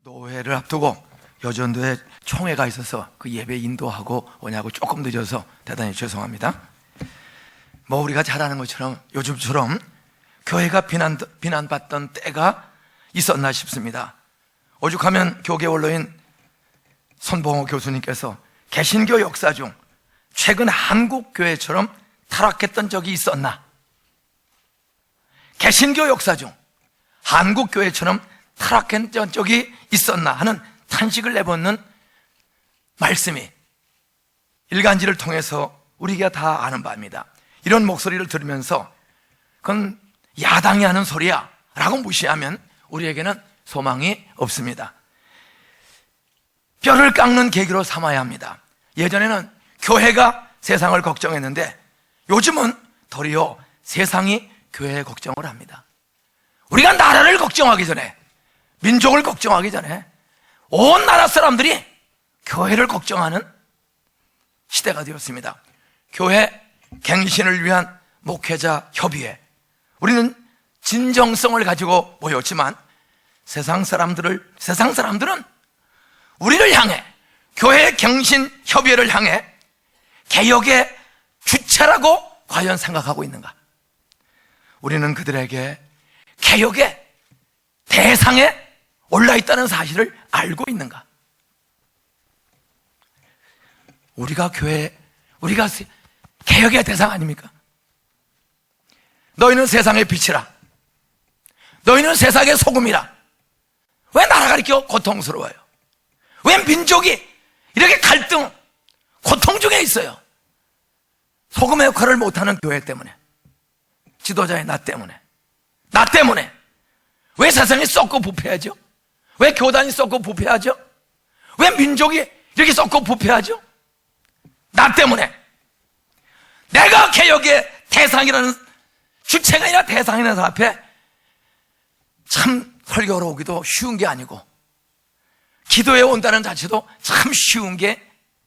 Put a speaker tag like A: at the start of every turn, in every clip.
A: 노회를 앞두고 여전도에 총회가 있어서 그 예배 인도하고 오냐고 조금 늦어서 대단히 죄송합니다. 우리가 잘 아는 것처럼 요즘처럼 교회가 비난받던 때가 있었나 싶습니다. 오죽하면 교계 원로인 손봉호 교수님께서 개신교 역사 중 최근 한국 교회처럼 타락했던 적이 있었나? 개신교 역사 중 한국 교회처럼 타락했던 적이 있었나 하는 탄식을 내뱉는 말씀이 일간지를 통해서 우리가 다 아는 바입니다. 이런 목소리를 들으면서 그건 야당이 하는 소리야 라고 무시하면 우리에게는 소망이 없습니다. 뼈를 깎는 계기로 삼아야 합니다. 예전에는 교회가 세상을 걱정했는데 요즘은 도리어 세상이 교회의 걱정을 합니다. 우리가 나라를 걱정하기 전에, 민족을 걱정하기 전에 온 나라 사람들이 교회를 걱정하는 시대가 되었습니다. 교회 갱신을 위한 목회자 협의회, 우리는 진정성을 가지고 모였지만 세상 사람들은 우리를 향해, 교회 갱신 협의회를 향해 개혁의 주체라고 과연 생각하고 있는가? 우리는 그들에게 개혁의 대상에 올라있다는 사실을 알고 있는가? 우리가 개혁의 대상 아닙니까? 너희는 세상의 빛이라, 너희는 세상의 소금이라. 왜 나라가 이렇게 고통스러워요? 왜 민족이 이렇게 갈등, 고통 중에 있어요? 소금의 역할을 못하는 교회 때문에, 지도자의 나 때문에 왜 세상이 썩고 부패하죠? 왜 교단이 썩고 부패하죠? 왜 민족이 이렇게 썩고 부패하죠? 나 때문에. 내가 개혁의 대상이라는, 주체가 아니라 대상이라는 앞에 참 설교로 오기도 쉬운 게 아니고 기도에 온다는 자체도 참 쉬운 게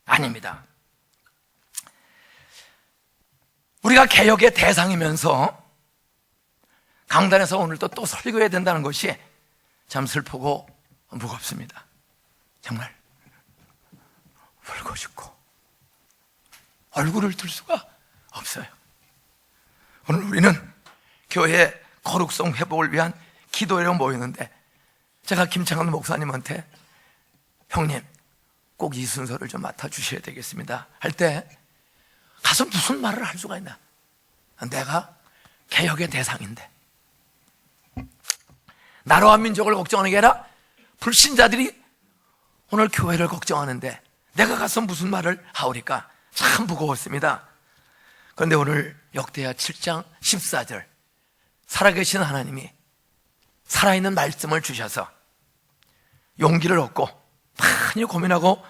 A: 아닙니다. 우리가 개혁의 대상이면서 강단에서 오늘도 또 설교해야 된다는 것이 참 슬프고 무겁습니다. 정말 울고 싶고 얼굴을 들 수가 없어요. 오늘 우리는 교회의 거룩성 회복을 위한 기도회로 모였는데, 제가 김창원 목사님한테 형님 꼭 이 순서를 좀 맡아주셔야 되겠습니다 할 때 가서 무슨 말을 할 수가 있나? 내가 개혁의 대상인데, 나라와 민족을 걱정하는 게 아니라 불신자들이 오늘 교회를 걱정하는데 내가 가서 무슨 말을 하오리까? 참 무거웠습니다. 그런데 오늘 역대하 7장 14절, 살아계신 하나님이 살아있는 말씀을 주셔서 용기를 얻고 많이 고민하고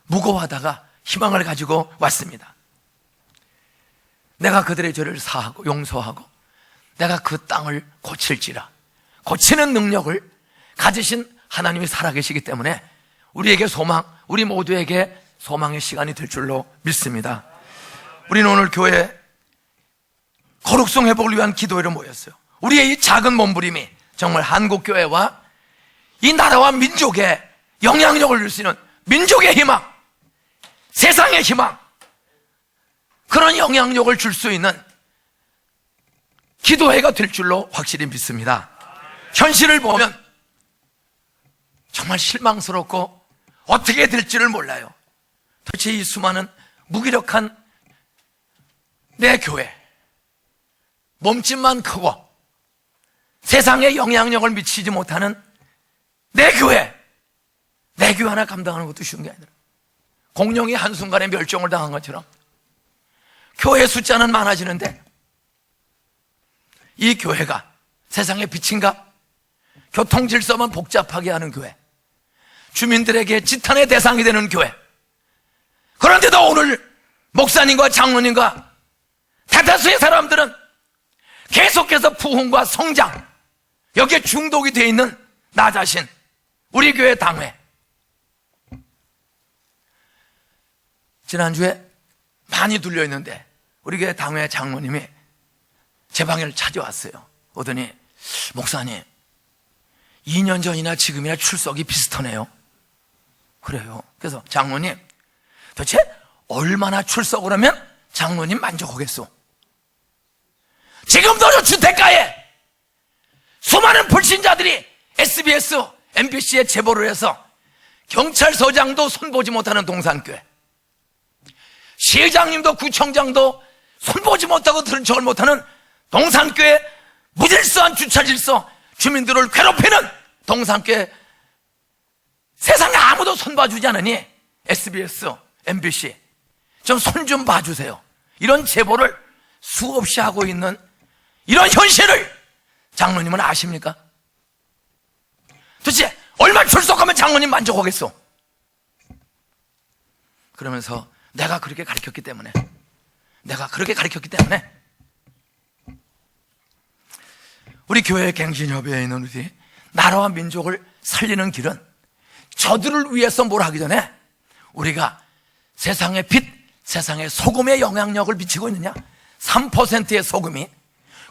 A: 무거워하다가 희망을 가지고 왔습니다. 내가 그들의 죄를 사하고 용서하고 내가 그 땅을 고칠지라. 고치는 능력을 가지신 하나님이 살아계시기 때문에 우리에게 소망, 우리 모두에게 소망의 시간이 될 줄로 믿습니다. 우리는 오늘 교회 거룩성 회복을 위한 기도회로 모였어요. 우리의 이 작은 몸부림이 정말 한국교회와 이 나라와 민족에 영향력을 줄 수 있는, 민족의 희망, 세상의 희망, 그런 영향력을 줄 수 있는 기도회가 될 줄로 확실히 믿습니다. 현실을 보면 정말 실망스럽고 어떻게 될지를 몰라요. 도대체 이 수많은 무기력한 내 교회, 몸집만 크고 세상에 영향력을 미치지 못하는 내 교회 하나 감당하는 것도 쉬운 게 아니라, 공룡이 한순간에 멸종을 당한 것처럼 교회 숫자는 많아지는데 이 교회가 세상의 빛인가? 교통 질서만 복잡하게 하는 교회, 주민들에게 지탄의 대상이 되는 교회. 그런데도 오늘 목사님과 장로님과 대다수의 사람들은 계속해서 부흥과 성장, 여기에 중독이 되어 있는 나 자신, 우리 교회 당회. 지난주에 많이 둘려있는데 우리 교회 당회 장로님이 제 방을 찾아왔어요. 오더니 목사님, 2년 전이나 지금이나 출석이 비슷하네요. 그래요. 그래서 장로님, 도대체 얼마나 출석을 하면 장로님 만족하겠소? 지금도 저 주택가에 수많은 불신자들이 SBS, MBC에 제보를 해서 경찰서장도 손보지 못하는 동산교회, 시장님도 구청장도 손보지 못하고 들은 척을 못하는 동산교회, 무질서한 주차질서, 주민들을 괴롭히는 동산교회, 세상에 아무도 손봐주지 않으니 SBS, MBC 좀 손 좀 봐주세요. 이런 제보를 수없이 하고 있는 이런 현실을 장로님은 아십니까? 도대체 얼마 출석하면 장로님 만족하겠어? 그러면서 내가 그렇게 가르쳤기 때문에 우리 교회 갱신협의회에 있는 우리 나라와 민족을 살리는 길은 저들을 위해서 뭘 하기 전에 우리가 세상의 빛, 세상의 소금의 영향력을 미치고 있느냐? 3%의 소금이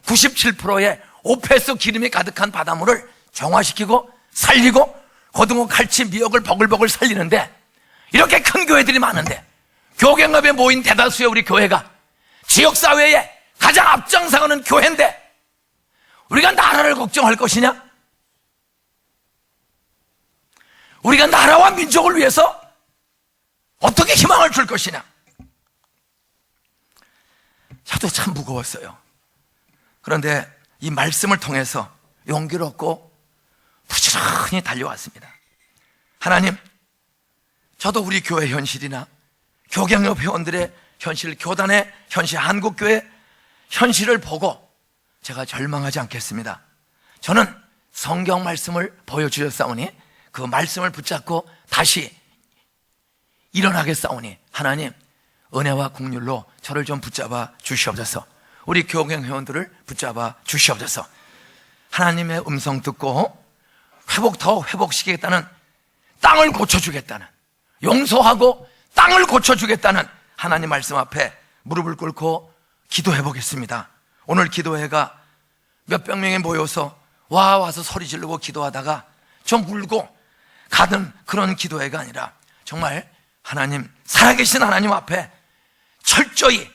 A: 97%의 오페스 기름이 가득한 바닷물을 정화시키고 살리고 고등어, 칼치, 미역을 버글버글 살리는데, 이렇게 큰 교회들이 많은데 교갱업에 모인 대다수의 우리 교회가 지역사회에 가장 앞장서가는 교회인데 우리가 나라를 걱정할 것이냐? 우리가 나라와 민족을 위해서 어떻게 희망을 줄 것이냐? 저도 참 무거웠어요. 그런데 이 말씀을 통해서 용기를 얻고 부지런히 달려왔습니다. 하나님, 저도 우리 교회 현실이나 교경협 회원들의 현실, 교단의 현실, 한국교회 현실을 보고 제가 절망하지 않겠습니다. 저는 성경 말씀을 보여주셨사오니 그 말씀을 붙잡고 다시 일어나겠사오니 하나님, 은혜와 긍휼로 저를 좀 붙잡아 주시옵소서. 우리 교경 회원들을 붙잡아 주시옵소서. 하나님의 음성 듣고 더 회복시키겠다는, 땅을 고쳐주겠다는, 용서하고 땅을 고쳐주겠다는 하나님 말씀 앞에 무릎을 꿇고 기도해 보겠습니다. 오늘 기도회가 몇백 명이 모여서 와서 소리 지르고 기도하다가 좀 울고 가는 그런 기도회가 아니라 정말 하나님, 살아계신 하나님 앞에 철저히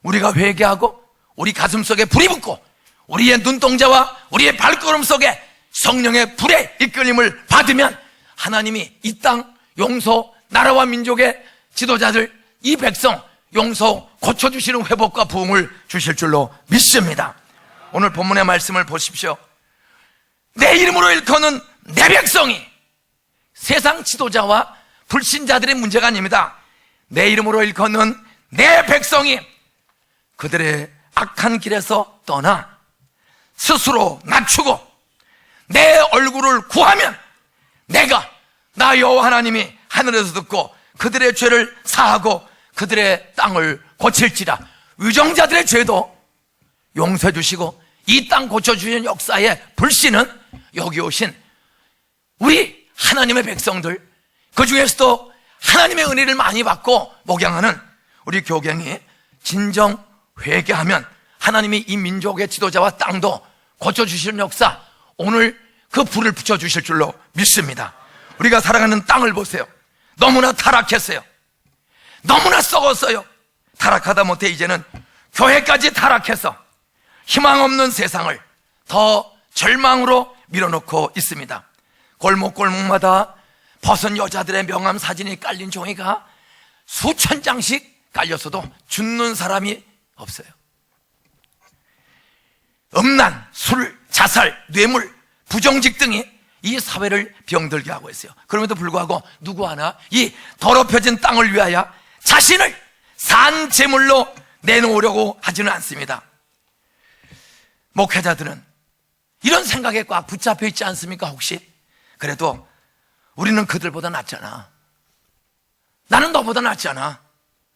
A: 우리가 회개하고 우리 가슴 속에 불이 붙고 우리의 눈동자와 우리의 발걸음 속에 성령의 불의 이끌림을 받으면 하나님이 이 땅 용서, 나라와 민족의 지도자들, 이 백성 용서, 고쳐주시는 회복과 부흥을 주실 줄로 믿습니다. 오늘 본문의 말씀을 보십시오. 내 이름으로 일컫는 내 백성이, 세상 지도자와 불신자들의 문제가 아닙니다. 내 이름으로 일컫는 내 백성이 그들의 악한 길에서 떠나 스스로 낮추고 내 얼굴을 구하면 내가, 나 여호와 하나님이 하늘에서 듣고 그들의 죄를 사하고 그들의 땅을 고칠지라. 위정자들의 죄도 용서해 주시고 이 땅 고쳐주시는 역사의 불씨는 여기 오신 우리 하나님의 백성들, 그 중에서도 하나님의 은혜를 많이 받고 목양하는 우리 교경이 진정 회개하면 하나님이 이 민족의 지도자와 땅도 고쳐주시는 역사, 오늘 그 불을 붙여주실 줄로 믿습니다. 우리가 살아가는 땅을 보세요. 너무나 타락했어요. 너무나 썩었어요. 타락하다 못해 이제는 교회까지 타락해서 희망 없는 세상을 더 절망으로 밀어놓고 있습니다. 골목골목마다 벗은 여자들의 명함 사진이 깔린 종이가 수천 장씩 깔렸어도 죽는 사람이 없어요. 음란, 술, 자살, 뇌물, 부정직 등이 이 사회를 병들게 하고 있어요. 그럼에도 불구하고 누구 하나 이 더럽혀진 땅을 위하여 자신을 산 제물로 내놓으려고 하지는 않습니다. 목회자들은 이런 생각에 꽉 붙잡혀 있지 않습니까? 혹시? 그래도 우리는 그들보다 낫잖아. 나는 너보다 낫잖아.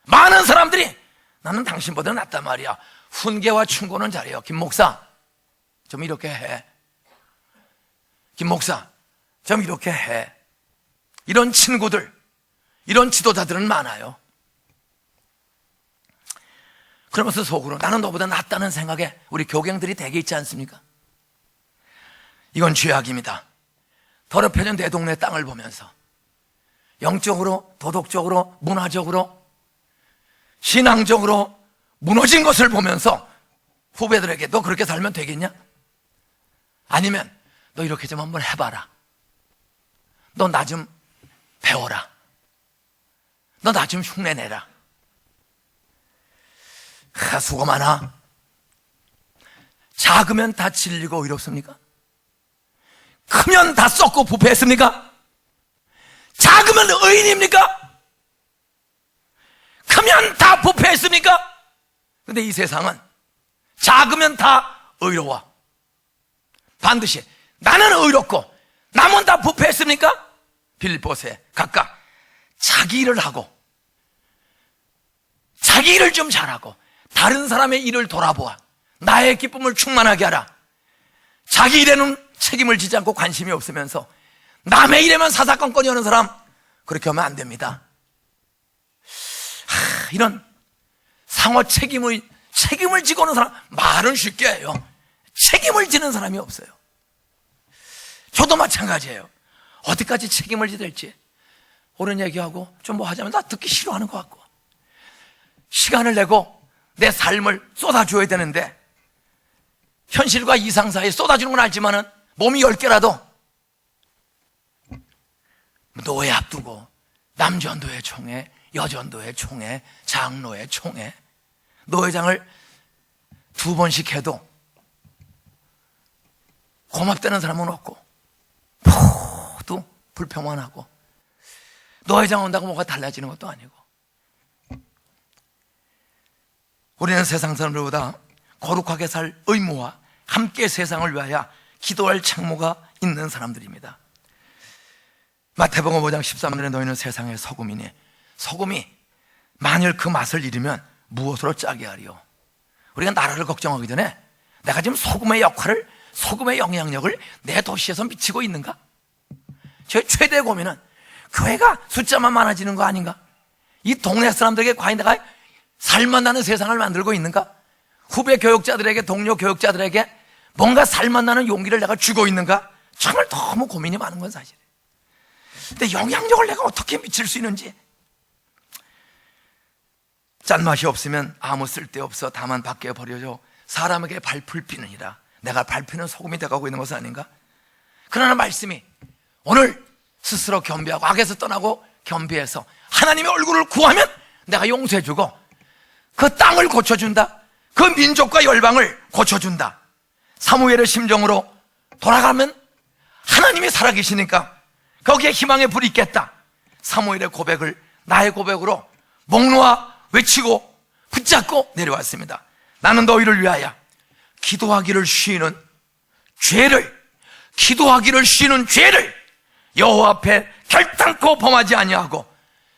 A: 많은 사람들이 나는 당신보다 낫단 말이야. 훈계와 충고는 잘해요. 김 목사, 좀 이렇게 해. 김 목사, 좀 이렇게 해. 이런 친구들, 이런 지도자들은 많아요. 그러면서 속으로 나는 너보다 낫다는 생각에 우리 교경들이 대개 있지 않습니까? 이건 죄악입니다. 더럽혀진 내 동네 땅을 보면서 영적으로, 도덕적으로, 문화적으로, 신앙적으로 무너진 것을 보면서 후배들에게 너 그렇게 살면 되겠냐? 아니면 너 이렇게 좀 한번 해봐라. 너 나 좀 배워라. 너 나 좀 흉내내라. 수고 많아. 작으면 다 질리고 의롭습니까? 크면 다 썩고 부패했습니까? 작으면 의인입니까? 크면 다 부패했습니까? 근데 이 세상은 작으면 다 의로워. 반드시 나는 의롭고 남은 다 부패했습니까? 빌립보서에 각각 자기 일을 하고 자기 일을 좀 잘하고 다른 사람의 일을 돌아보아 나의 기쁨을 충만하게 하라. 자기 일에는 책임을 지지 않고 관심이 없으면서 남의 일에만 사사건건이 하는 사람, 그렇게 하면 안 됩니다. 이런 상호 책임을 지고 오는 사람, 말은 쉽게 해요. 책임을 지는 사람이 없어요. 저도 마찬가지예요. 어디까지 책임을 져야 될지 옳은 얘기하고 좀 뭐 하자면 나 듣기 싫어하는 것 같고, 시간을 내고 내 삶을 쏟아줘야 되는데 현실과 이상 사이에 쏟아주는 건 알지만은 몸이 10개라도 노예 앞두고 남전도회 총회, 여전도회 총회, 장로회 총회, 노회장을 2번씩 해도 고맙다는 사람은 없고 모두 불평만 하고, 노회장 온다고 뭐가 달라지는 것도 아니고. 우리는 세상 사람들보다 거룩하게 살 의무와 함께 세상을 위하여 기도할 책무가 있는 사람들입니다. 마태복음 5장 13절에 너희는 세상의 소금이니 소금이 만일 그 맛을 잃으면 무엇으로 짜게 하리요? 우리가 나라를 걱정하기 전에 내가 지금 소금의 역할을, 소금의 영향력을 내 도시에서 미치고 있는가? 저희 최대 고민은 교회가 숫자만 많아지는 거 아닌가? 이 동네 사람들에게 과연 내가 살맛 나는 세상을 만들고 있는가? 후배 교육자들에게, 동료 교육자들에게 뭔가 살맛 나는 용기를 내가 주고 있는가? 정말 너무 고민이 많은 건 사실이에요. 근데 영향력을 내가 어떻게 미칠 수 있는지. 짠맛이 없으면 아무 쓸데없어 다만 밖에 버려져 사람에게 밟힐 피느니라. 내가 밟히는 소금이 돼가고 있는 것은 아닌가? 그러나 말씀이 오늘 스스로 겸비하고 악에서 떠나고 겸비해서 하나님의 얼굴을 구하면 내가 용서해주고 그 땅을 고쳐준다. 그 민족과 열방을 고쳐준다. 사무엘의 심정으로 돌아가면 하나님이 살아계시니까 거기에 희망의 불이 있겠다. 사무엘의 고백을 나의 고백으로 목 놓아 외치고 붙잡고 내려왔습니다. 나는 너희를 위하여 기도하기를 쉬는 죄를 여호와 앞에 결단코 범하지 아니하고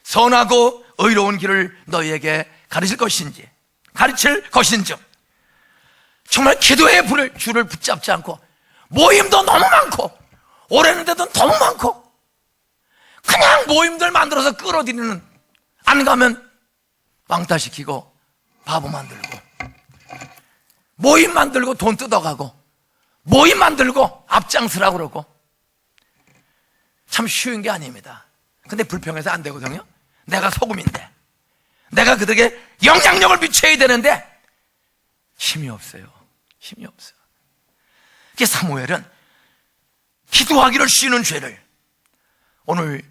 A: 선하고 의로운 길을 너희에게 가르칠 것인지 정말 기도의 줄을 붙잡지 않고 모임도 너무 많고 오래는데도 너무 많고 그냥 모임들 만들어서 끌어들이는, 안 가면 왕따시키고 바보 만들고, 모임 만들고 돈 뜯어가고, 모임 만들고 앞장서라고 그러고, 참 쉬운 게 아닙니다. 근데 불평해서 안 되거든요. 내가 소금인데, 내가 그들에게 영향력을 미쳐야 되는데 힘이 없어요. 그게 사무엘은 기도하기를 쉬는 죄를, 오늘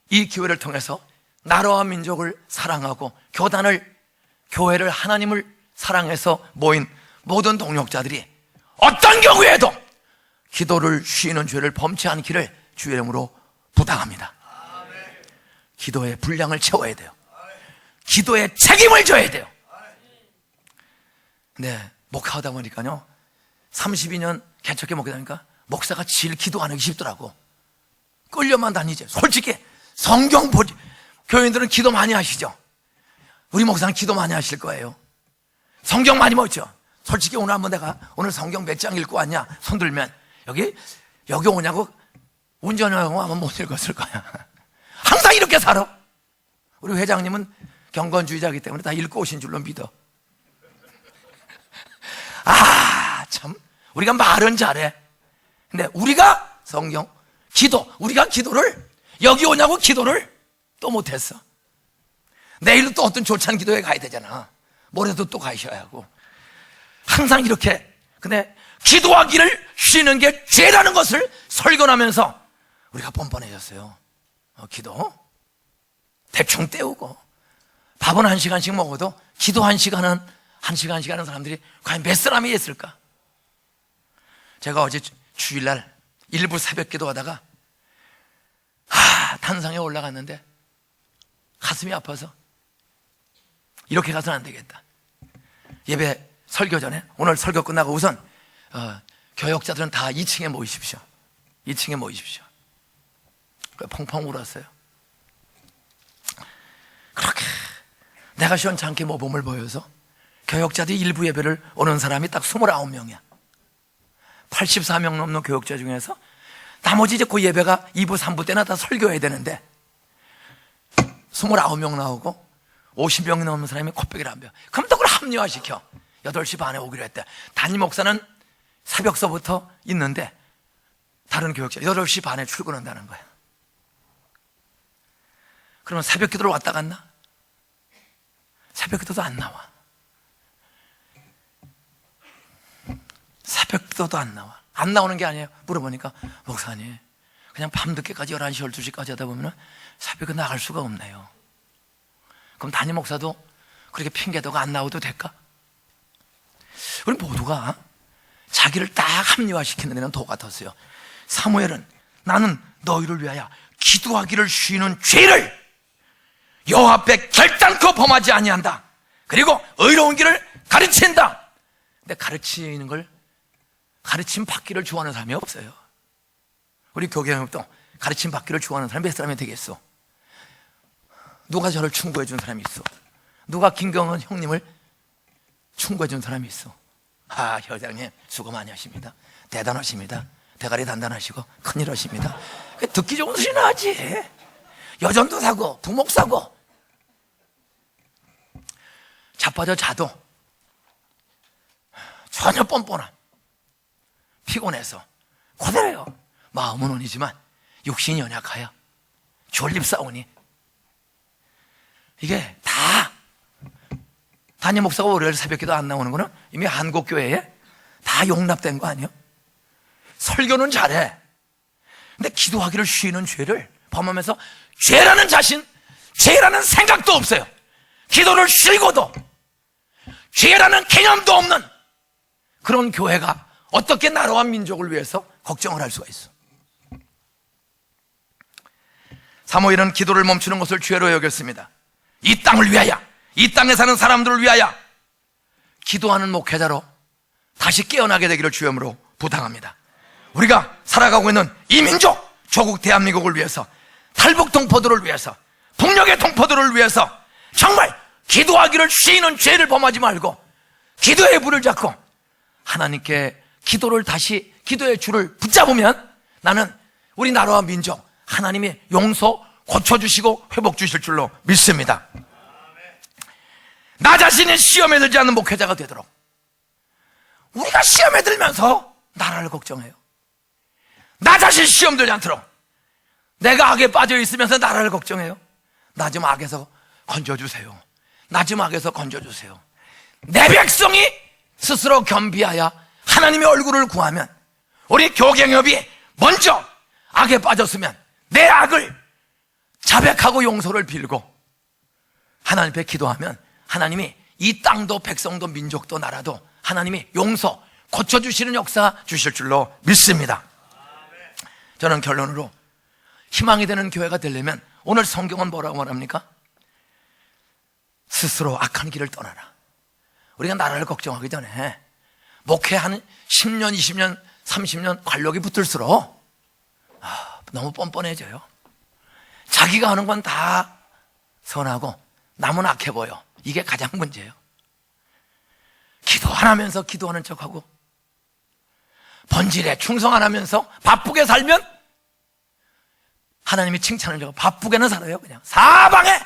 A: 이 기회를 통해서 나라와 민족을 사랑하고 교회를, 하나님을 사랑해서 모인 모든 동역자들이 어떤 경우에도 기도를 쉬는 죄를 범치 않기를 주의 이름으로 부탁합니다. 기도의 분량을 채워야 돼요. 기도에 책임을 져야 돼요. 네, 목회하다 보니까요, 32년 개척해 먹게 되니까 목사가 질 기도 안 하기 쉽더라고. 끌려만 다니지. 솔직히 성경 보지. 교인들은 기도 많이 하시죠? 우리 목사는 기도 많이 하실 거예요. 성경 많이 보죠? 솔직히 오늘 한번 내가 오늘 성경 몇 장 읽고 왔냐 손 들면 여기 오냐고 운전하고 하면 못 읽었을 거야. 항상 이렇게 살아. 우리 회장님은 경건주의자이기 때문에 다 읽고 오신 줄로 믿어. 참 우리가 말은 잘해. 근데 우리가 성경 우리가 기도를, 여기 오냐고 기도를 또 못했어. 내일도 또 어떤 조찬 기도회 가야 되잖아. 모레도 또 가셔야 하고. 항상 이렇게. 근데 기도하기를 쉬는 게 죄라는 것을 설교하면서 우리가 뻔뻔해졌어요. 기도 대충 때우고 밥은 1시간씩 먹어도 기도 1시간은 1시간씩 하는 사람들이 과연 몇 사람이 있을까? 제가 어제 주일날 일부 새벽 기도하다가 단상에 올라갔는데 가슴이 아파서 이렇게 가서는 안 되겠다. 예배 설교 전에 오늘 설교 끝나고 우선 교역자들은 다 2층에 모이십시오. 2층에 모이십시오. 펑펑 울었어요. 그렇게 내가 시원찮게 모범을 보여서 교역자들이 일부 예배를 오는 사람이 딱 29명이야 84명 넘는 교역자 중에서 나머지 이제 그 예배가 2부 3부 때나 다 설교해야 되는데 29명 나오고 50명 넘는 사람이 코빼기를 안 배. 그럼 또 그걸 합리화시켜. 8시 반에 오기로 했대. 담임 목사는 새벽서부터 있는데 다른 교역자 8시 반에 출근한다는 거야. 그러면 새벽 기도를 왔다 갔나? 새벽 기도도 안 나와. 새벽 기도도 안 나와. 안 나오는 게 아니에요. 물어보니까 목사님 그냥 밤늦게까지 11시 12시까지 하다 보면 새벽에 나갈 수가 없네요. 그럼 담임 목사도 그렇게 핑계대고 안 나와도 될까? 우리 모두가 자기를 딱 합리화시키는 데는 도 같았어요. 사무엘은 나는 너희를 위하여 기도하기를 쉬는 죄를 여호와 앞에 결단코 범하지 아니한다. 그리고 의로운 길을 가르친다. 근데 가르치는 걸 가르침 받기를 좋아하는 사람이 없어요. 우리 교계형도 가르침 받기를 좋아하는 사람이 몇 사람이 되겠어? 누가 저를 충고해 준 사람이 있어? 누가 김경은 형님을 충고해 준 사람이 있어? 회장님 수고 많이 하십니다. 대단하십니다. 대가리 단단하시고 큰일 하십니다. 듣기 좋은 소리나 하지. 여전도 사고 두목 사고 자빠져 자도 전혀 뻔뻔함. 피곤해서 그대로요. 마음은 온이지만 육신이 연약하여 졸립 싸우니 이게 다 담임 목사가 월요일 새벽기도 안 나오는 거는 이미 한국교회에 다 용납된 거 아니에요? 설교는 잘해. 근데 기도하기를 쉬는 죄를 범하면서 죄라는 자신, 죄라는 생각도 없어요. 기도를 쉬고도 죄라는 개념도 없는 그런 교회가 어떻게 나라와 민족을 위해서 걱정을 할 수가 있어? 사무엘은 기도를 멈추는 것을 죄로 여겼습니다. 이 땅을 위하여, 이 땅에 사는 사람들을 위하여 기도하는 목회자로 다시 깨어나게 되기를 주여으로 부탁합니다. 우리가 살아가고 있는 이 민족, 조국 대한민국을 위해서, 탈북 동포들을 위해서, 북녘의 동포들을 위해서 정말 기도하기를 쉬는 죄를 범하지 말고 기도의 불을 잡고 하나님께 기도를 다시, 기도의 줄을 붙잡으면 나는 우리 나라와 민족 하나님이 용서 고쳐주시고 회복 주실 줄로 믿습니다. 나 자신이 시험에 들지 않는 목회자가 되도록. 우리가 시험에 들면서 나라를 걱정해요. 나 자신 시험 들지 않도록. 내가 악에 빠져 있으면서 나라를 걱정해요. 나 좀 악에서 건져주세요. 나 좀 악에서 건져주세요. 내 백성이 스스로 겸비하여 하나님의 얼굴을 구하면, 우리 교경협이 먼저 악에 빠졌으면 내 악을 자백하고 용서를 빌고 하나님 앞에 기도하면 하나님이 이 땅도 백성도 민족도 나라도 하나님이 용서 고쳐주시는 역사 주실 줄로 믿습니다. 저는 결론으로 희망이 되는 교회가 되려면 오늘 성경은 뭐라고 말합니까? 스스로 악한 길을 떠나라. 우리가 나라를 걱정하기 전에 목회 한 10년, 20년, 30년 관록이 붙을수록 너무 뻔뻔해져요. 자기가 하는 건 다 선하고 남은 악해 보여. 이게 가장 문제예요. 기도 안 하면서 기도하는 척하고 본질에 충성 안 하면서 바쁘게 살면 하나님이 칭찬을 주고 바쁘게는 살아요. 그냥 사방에.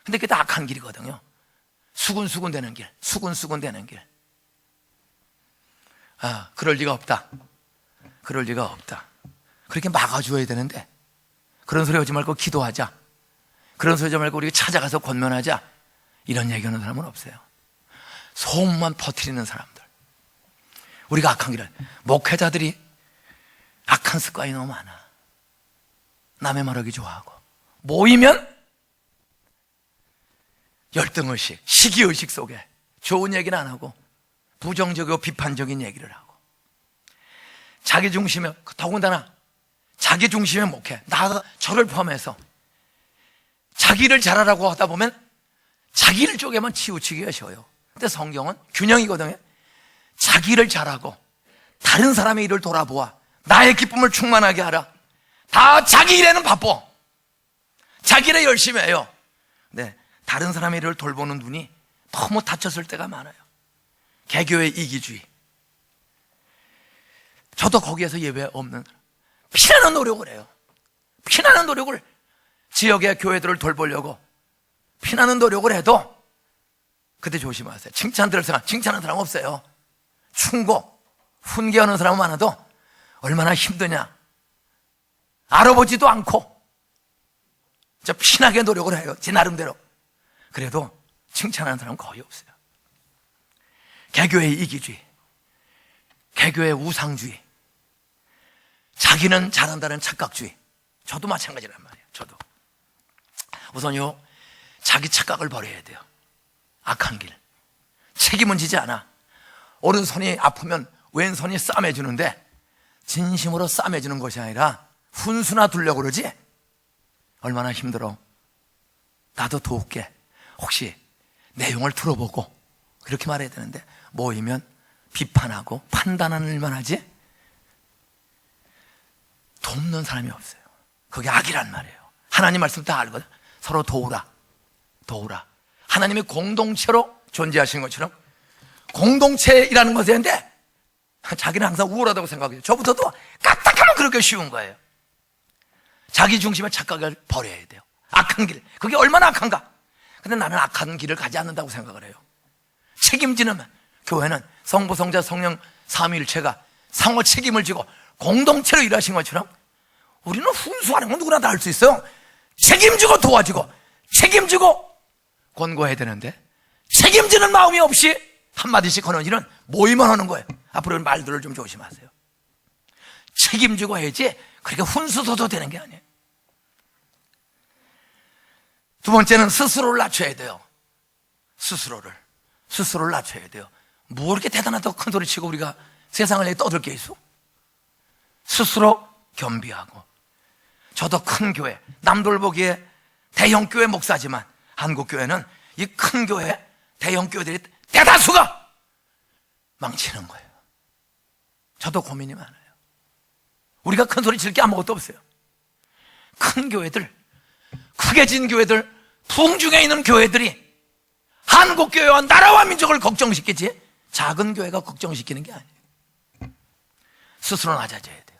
A: 근데 그게 다 악한 길이거든요. 수군수군 되는 길, 수군수군 되는 길. 그럴 리가 없다. 그럴 리가 없다. 그렇게 막아줘야 되는데, 그런 소리 하지 말고 기도하자, 그런 소리 하지 말고 우리가 찾아가서 권면하자, 이런 얘기하는 사람은 없어요. 소문만 퍼뜨리는 사람들. 우리가 악한 길을, 목회자들이 악한 습관이 너무 많아. 남의 말하기 좋아하고, 모이면 열등의식, 시기의식 속에 좋은 얘기는 안 하고 부정적이고 비판적인 얘기를 하고, 자기 중심에, 더군다나 자기 중심의 목회, 저를 포함해서 자기를 잘하라고 하다 보면 자기를 쪽에만 치우치기가 쉬워요. 근데 성경은 균형이거든요. 자기를 잘하고 다른 사람의 일을 돌아보아 나의 기쁨을 충만하게 하라. 다 자기 일에는 바빠, 자기 일에 열심히 해요. 네, 다른 사람의 일을 돌보는 눈이 너무 다쳤을 때가 많아요. 개교의 이기주의. 저도 거기에서 예외 없는, 피나는 노력을 해요. 피나는 노력을, 지역의 교회들을 돌보려고 피나는 노력을 해도, 그때 조심하세요. 칭찬하는 사람 없어요. 충고, 훈계하는 사람은 많아도 얼마나 힘드냐 알아보지도 않고 저 피나게 노력을 해요, 제 나름대로. 그래도 칭찬하는 사람은 거의 없어요. 개교의 이기주의, 개교의 우상주의, 자기는 잘한다는 착각주의. 저도 마찬가지란 말이에요. 저도 우선요, 자기 착각을 버려야 돼요. 악한 길, 책임은 지지 않아. 오른손이 아프면 왼손이 싸매주는데 진심으로 싸매주는 것이 아니라 훈수나 두려고 그러지. 얼마나 힘들어. 나도 도울게, 혹시 내용을 들어보고, 그렇게 말해야 되는데 모이면 비판하고 판단하는 일만 하지 돕는 사람이 없어요. 그게 악이란 말이에요. 하나님 말씀 다 알거든. 서로 도우라. 하나님이 공동체로 존재하신 것처럼 공동체이라는 것인데 자기는 항상 우월하다고 생각해요. 저부터도 까딱하면 그렇게 쉬운 거예요. 자기 중심의 착각을 버려야 돼요. 악한 길, 그게 얼마나 악한가. 근데 나는 악한 길을 가지 않는다고 생각을 해요. 책임지는, 교회는 성부, 성자, 성령 삼위일체가 상호 책임을 지고 공동체로 일하신 것처럼 우리는 훈수하는 건 누구나 다 할 수 있어요. 책임지고 도와주고 책임지고 권고해야 되는데 책임지는 마음이 없이 한마디씩 하는 일은 모이만 하는 거예요. 앞으로는 말들을 좀 조심하세요. 책임지고 해야지 그렇게 훈수도도 되는 게 아니에요. 두 번째는 스스로를 낮춰야 돼요. 스스로를 낮춰야 돼요. 뭐 이렇게 대단하다고 큰 소리 치고 우리가 세상을 떠들 게 있어? 스스로 겸비하고. 저도 큰 교회, 남들 보기에 대형 교회 목사지만 한국 교회는 이 큰 교회, 대형 교회들이 대다수가 망치는 거예요. 저도 고민이 많아요. 우리가 큰 소리 칠 게 아무것도 없어요. 큰 교회들, 크게 진 교회들, 풍중에 있는 교회들이 한국 교회와 나라와 민족을 걱정시키지 작은 교회가 걱정시키는 게 아니에요. 스스로 낮아져야 돼요.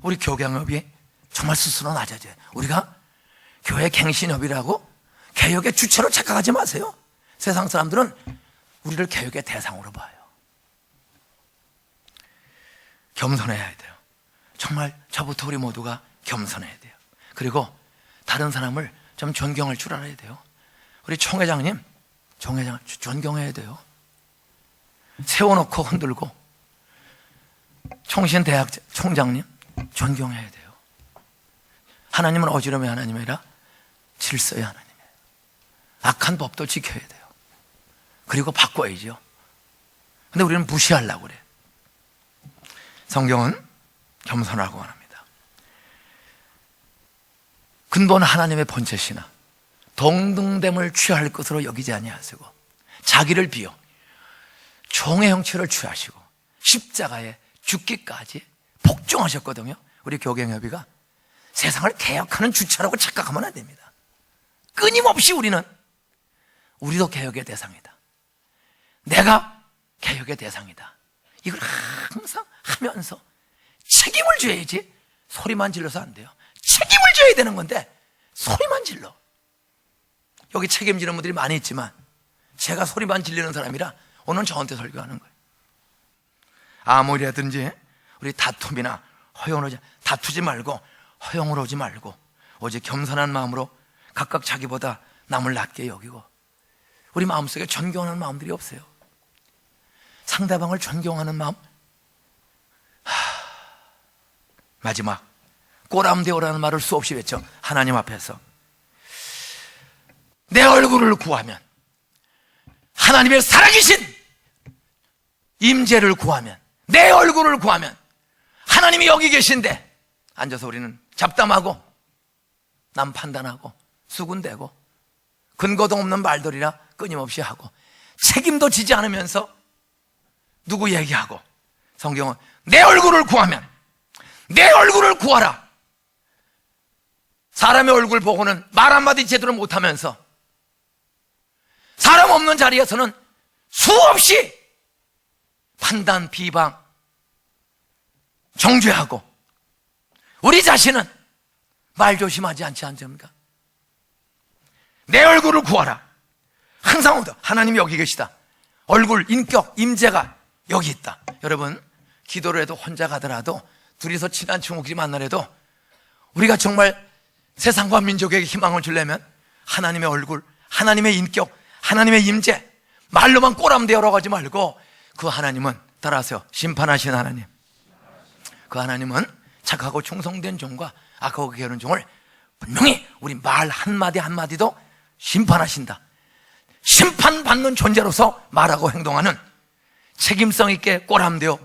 A: 우리 교경협이 정말 스스로 낮아져요. 우리가 교회 갱신협이라고 개혁의 주체로 착각하지 마세요. 세상 사람들은 우리를 개혁의 대상으로 봐요. 겸손해야 돼요. 정말 저부터 우리 모두가 겸손해야 돼요. 그리고 다른 사람을 좀 존경할 줄 알아야 돼요. 우리 총회장 존경해야 돼요. 세워놓고 흔들고, 총신대학 총장님 존경해야 돼요. 하나님은 어지러움의 하나님이 아니라 질서의 하나님이에요. 악한 법도 지켜야 돼요. 그리고 바꿔야죠. 근데 우리는 무시하려고 그래요. 성경은 겸손하고 합니다. 근본 하나님의 본체시나 동등됨을 취할 것으로 여기지 아니하시고 자기를 비워 종의 형체를 취하시고 십자가에 죽기까지 복종하셨거든요. 우리 교경협의가 세상을 개혁하는 주체라고 착각하면 안 됩니다. 끊임없이 우리도 개혁의 대상이다. 내가 개혁의 대상이다. 이걸 항상 하면서 책임을 져야지. 소리만 질러서 안 돼요. 책임을 져야 되는 건데 소리만 질러. 여기 책임지는 분들이 많이 있지만 제가 소리만 질리는 사람이라 오늘 저한테 설교하는 거예요. 아무리라든지 우리 다툼이나 허영으로 오지, 다투지 말고 허영으로 오지 말고 오직 겸손한 마음으로 각각 자기보다 남을 낮게 여기고, 우리 마음속에 존경하는 마음들이 없어요. 상대방을 존경하는 마음. 마지막 꼬람되오라는 말을 수없이 외쳐 하나님 앞에서 내 얼굴을 구하면, 하나님의 살아계신 임재를 구하면, 내 얼굴을 구하면 하나님이 여기 계신데 앉아서 우리는 잡담하고 남 판단하고 수군대고 근거도 없는 말들이라 끊임없이 하고 책임도 지지 않으면서 누구 얘기하고, 성경은 내 얼굴을 구하면, 내 얼굴을 구하라. 사람의 얼굴 보고는 말 한마디 제대로 못하면서 사람 없는 자리에서는 수없이 판단, 비방, 정죄하고, 우리 자신은 말 조심하지 않지 않습니까? 내 얼굴을 구하라. 항상 하나님이 여기 계시다. 얼굴, 인격, 임재가 여기 있다. 여러분, 기도를 해도 혼자 가더라도 둘이서 친한 친구끼리 만나래도 우리가 정말 세상과 민족에게 희망을 주려면 하나님의 얼굴, 하나님의 인격, 하나님의 임재, 말로만 꼬람대어러 가지 말고 그 하나님은, 따라하세요, 심판하신 하나님. 그 하나님은 착하고 충성된 종과 악하고 게으른 종을 분명히 우리 말 한마디 한마디도 심판하신다. 심판받는 존재로서 말하고 행동하는 책임성 있게 꼬람대어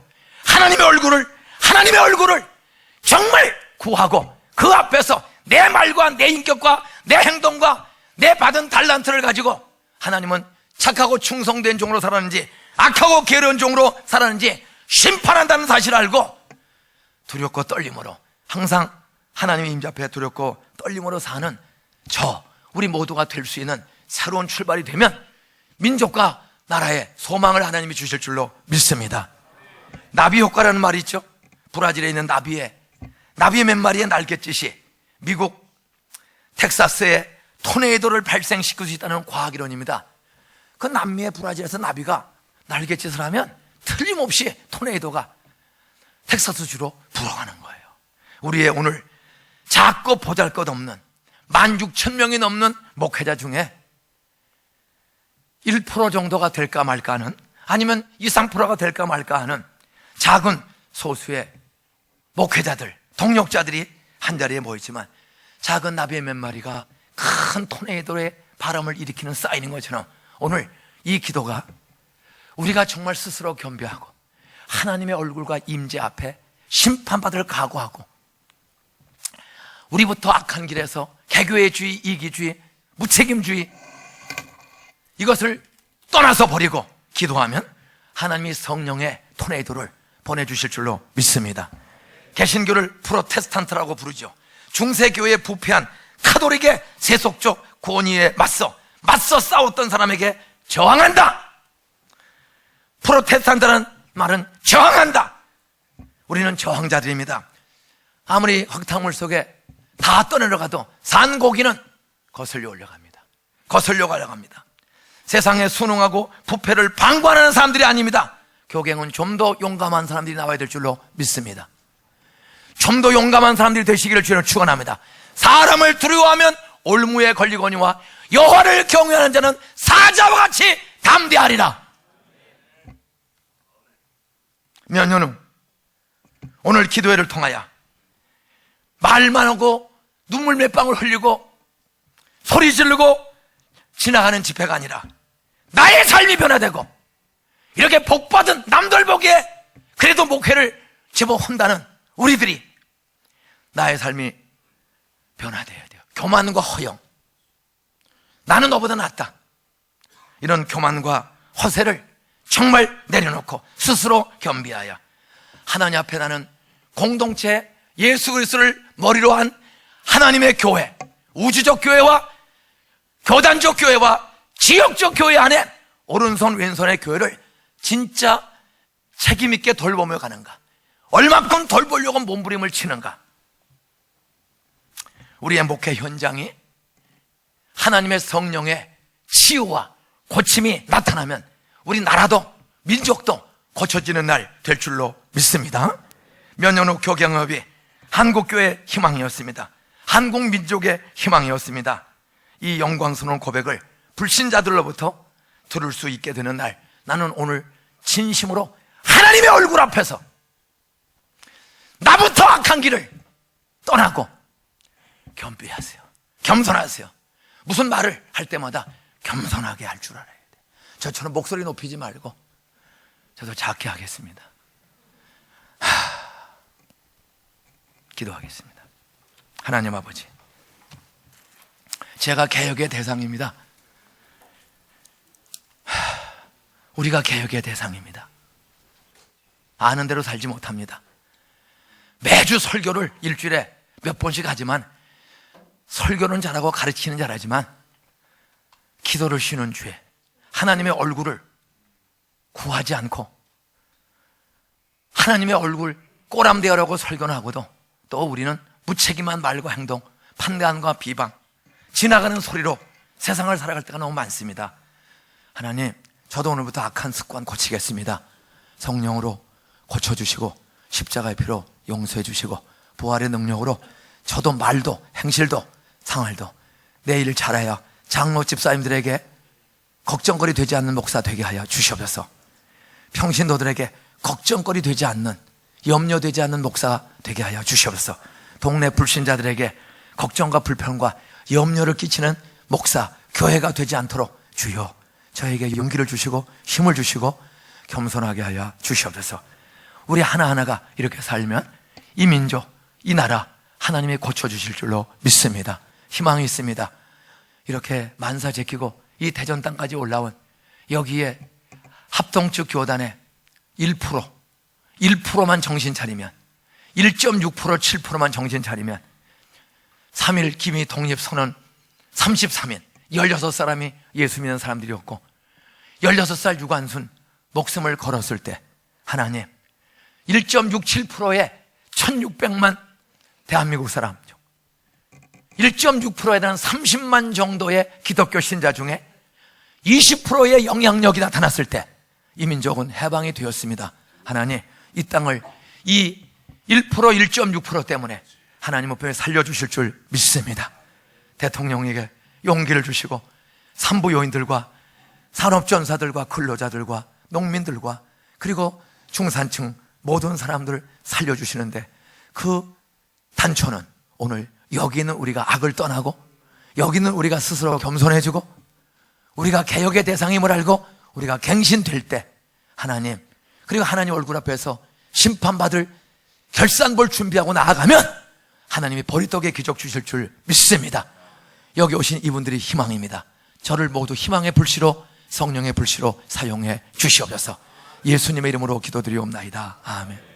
A: 하나님의 얼굴을 정말 구하고 그 앞에서 내 말과 내 인격과 내 행동과 내 받은 달란트를 가지고 하나님은 착하고 충성된 종으로 살았는지 악하고 게으른 종으로 살았는지 심판한다는 사실을 알고 두렵고 떨림으로, 항상 하나님의 임재 앞에 두렵고 떨림으로 사는 우리 모두가 될 수 있는 새로운 출발이 되면 민족과 나라에 소망을 하나님이 주실 줄로 믿습니다. 나비 효과라는 말이 있죠. 브라질에 있는 나비의 몇 마리의 날갯짓이 미국 텍사스에 토네이도를 발생시킬 수 있다는 과학이론입니다. 그 남미의 브라질에서 나비가 날갯짓을 하면 틀림없이 토네이도가 텍사스 주로 불어가는 거예요. 우리의 오늘 작고 보잘것없는 16,000명이 넘는 목회자 중에 1% 정도가 될까 말까 하는, 아니면 2, 3%가 될까 말까 하는 작은 소수의 목회자들, 동력자들이 한자리에 모이지만 작은 나비의 몇 마리가 큰 토네이도의 바람을 일으키는 사인인 것처럼 오늘 이 기도가 우리가 정말 스스로 겸비하고 하나님의 얼굴과 임재 앞에 심판받을 각오하고 우리부터 악한 길에서 개교회주의, 이기주의, 무책임주의 이것을 떠나서 버리고 기도하면 하나님이 성령의 토네이도를 보내주실 줄로 믿습니다. 개신교를 프로테스탄트라고 부르죠. 중세교회에 부패한 카톨릭의 세속적 권위에 맞서 싸웠던 사람에게 저항한다. 프로테스탄트라는 말은 저항한다. 우리는 저항자들입니다. 아무리 흙탕물 속에 다 떠내려가도 산고기는 거슬려 올라갑니다. 거슬려 가려갑니다. 세상에 순응하고 부패를 방관하는 사람들이 아닙니다. 교갱은 좀 더 용감한 사람들이 나와야 될 줄로 믿습니다. 좀 더 용감한 사람들이 되시기를 주로 축원합니다. 사람을 두려워하면 올무에 걸리거니와 여호와를 경외하는 자는 사자와 같이 담대하리라. 몇 년 후 오늘 기도회를 통하여 말만 하고 눈물 몇 방울 흘리고 소리 지르고 지나가는 집회가 아니라 나의 삶이 변화되고 이렇게 복받은 남들 보기에 그래도 목회를 제법 한다는 우리들이 나의 삶이 변화되어야 돼요. 교만과 허영, 나는 너보다 낫다, 이런 교만과 허세를 정말 내려놓고 스스로 겸비하여 하나님 앞에 나는 공동체 예수 그리스도를 머리로 한 하나님의 교회, 우주적 교회와 교단적 교회와 지역적 교회 안에 오른손 왼손의 교회를 진짜 책임있게 돌보며 가는가, 얼마큼 돌보려고 몸부림을 치는가. 우리의 목회 현장이 하나님의 성령의 치유와 고침이 나타나면 우리 나라도 민족도 고쳐지는 날 될 줄로 믿습니다. 몇 년 후 교경협이 한국교회의 희망이었습니다. 한국민족의 희망이었습니다. 이 영광스러운 고백을 불신자들로부터 들을 수 있게 되는 날, 나는 오늘 진심으로 하나님의 얼굴 앞에서 나부터 악한 길을 떠나고 겸비하세요. 겸손하세요. 무슨 말을 할 때마다 겸손하게 할 줄 알아야 돼. 저처럼 목소리 높이지 말고 저도 작게 하겠습니다. 기도하겠습니다. 하나님 아버지, 제가 개혁의 대상입니다. 우리가 개혁의 대상입니다. 아는 대로 살지 못합니다. 매주 설교를 일주일에 몇 번씩 하지만, 설교는 잘하고 가르치는 잘하지만 기도를 쉬는 죄, 하나님의 얼굴을 구하지 않고 하나님의 얼굴 꼬람대어라고 설교는 하고도 또 우리는 무책임한 말과 행동, 판단과 비방, 지나가는 소리로 세상을 살아갈 때가 너무 많습니다. 하나님, 저도 오늘부터 악한 습관 고치겠습니다. 성령으로 고쳐주시고 십자가의 피로 용서해 주시고 부활의 능력으로 저도 말도 행실도 생활도 내 일을 잘하여 장로 집사님들에게 걱정거리 되지 않는 목사 되게 하여 주시옵소서. 평신도들에게 걱정거리 되지 않는, 염려되지 않는 목사 되게 하여 주시옵소서. 동네 불신자들에게 걱정과 불편과 염려를 끼치는 목사, 교회가 되지 않도록 주여 저에게 용기를 주시고 힘을 주시고 겸손하게 하여 주시옵소서. 우리 하나하나가 이렇게 살면 이 민족, 이 나라 하나님이 고쳐주실 줄로 믿습니다. 희망이 있습니다. 이렇게 만사 제키고 이 대전 땅까지 올라온 여기에 합동측 교단의 1%만 정신 차리면, 1.6%, 7%만 정신 차리면 3일 기미 독립선언 33인 16사람이 예수 믿는 사람들이었고 16살 유관순 목숨을 걸었을 때 하나님 1.67%의 1600만 대한민국 사람, 1.6%에 대한 30만 정도의 기독교 신자 중에 20%의 영향력이 나타났을 때 이 민족은 해방이 되었습니다. 하나님, 이 땅을 이 1%, 1.6% 때문에 하나님 앞에 살려주실 줄 믿습니다. 대통령에게 용기를 주시고 산부 요인들과 산업전사들과 근로자들과 농민들과 그리고 중산층 모든 사람들을 살려주시는데, 그 단초는 오늘 여기 있는 우리가 악을 떠나고 여기 있는 우리가 스스로 겸손해지고 우리가 개혁의 대상임을 알고 우리가 갱신될 때 하나님, 그리고 하나님 얼굴 앞에서 심판받을 결산볼 준비하고 나아가면 하나님이 버리떡의 기적 주실 줄 믿습니다. 여기 오신 이분들이 희망입니다. 저를 모두 희망의 불씨로, 성령의 불씨로 사용해 주시옵소서. 예수님의 이름으로 기도드리옵나이다. 아멘.